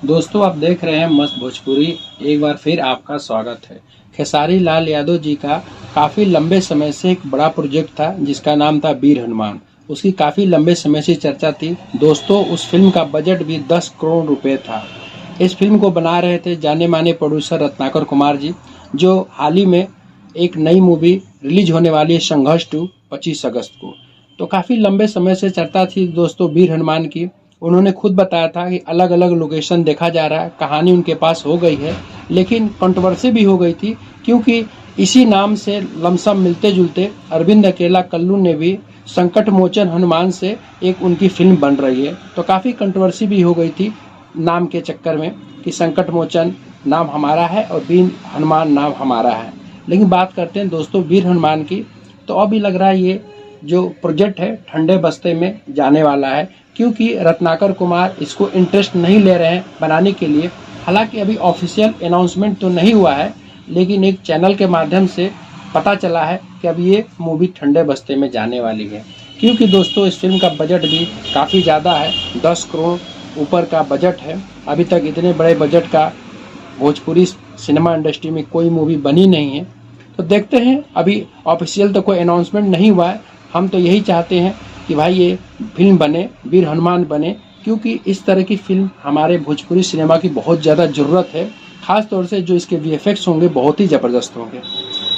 दोस्तों आप देख रहे हैं मस्त भोजपुरी। एक बार फिर आपका स्वागत है। खेसारी लाल यादव जी का काफ़ी लंबे समय से एक बड़ा प्रोजेक्ट था जिसका नाम था वीर हनुमान। उसकी काफ़ी लंबे समय से चर्चा थी। दोस्तों उस फिल्म का बजट भी 10 करोड़ रुपए था। इस फिल्म को बना रहे थे जाने माने प्रोड्यूसर रत्नाकर कुमार जी, जो हाल ही में एक नई मूवी रिलीज होने वाली है संघर्ष 2 25 अगस्त को। तो काफ़ी लंबे समय से चर्चा थी दोस्तों वीर हनुमान की। उन्होंने खुद बताया था कि अलग अलग लोकेशन देखा जा रहा है, कहानी उनके पास हो गई है, लेकिन कंट्रोवर्सी भी हो गई थी क्योंकि इसी नाम से लमसम मिलते जुलते अरविंद अकेला कल्लू ने भी संकट मोचन हनुमान से एक उनकी फिल्म बन रही है। तो काफ़ी कंट्रोवर्सी भी हो गई थी नाम के चक्कर में कि संकट मोचन नाम हमारा है और वीर हनुमान नाम हमारा है। लेकिन बात करते हैं दोस्तों वीर हनुमान की, तो अभी लग रहा है ये जो प्रोजेक्ट है ठंडे बस्ते में जाने वाला है क्योंकि रत्नाकर कुमार इसको इंटरेस्ट नहीं ले रहे हैं बनाने के लिए। हालांकि अभी ऑफिशियल अनाउंसमेंट तो नहीं हुआ है, लेकिन एक चैनल के माध्यम से पता चला है कि अब ये मूवी ठंडे बस्ते में जाने वाली है। क्योंकि दोस्तों इस फिल्म का बजट भी काफ़ी ज़्यादा है, 10 करोड़ ऊपर का बजट है। अभी तक इतने बड़े बजट का भोजपुरी सिनेमा इंडस्ट्री में कोई मूवी बनी नहीं है। तो देखते हैं, अभी ऑफिशियल तो कोई अनाउंसमेंट नहीं हुआ है। हम तो यही चाहते हैं कि भाई ये फिल्म बने, वीर हनुमान बने, क्योंकि इस तरह की फिल्म हमारे भोजपुरी सिनेमा की बहुत ज़्यादा ज़रूरत है। ख़ास तौर से जो इसके वीएफएक्स होंगे बहुत ही ज़बरदस्त होंगे।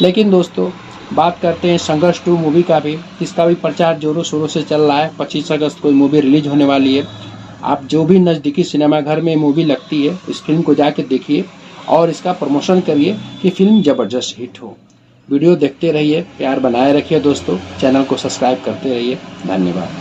लेकिन दोस्तों बात करते हैं संघर्ष 2 मूवी का भी। इसका भी प्रचार जोरों शोरों से चल रहा है। 25 अगस्त को मूवी रिलीज होने वाली है। आप जो भी नज़दीकी सिनेमाघर में मूवी लगती है इस फिल्म को जाके देखिए और इसका प्रमोशन करिए कि फिल्म ज़बरदस्त हिट हो। वीडियो देखते रहिए, प्यार बनाए रखिए दोस्तों, चैनल को सब्सक्राइब करते रहिए। धन्यवाद।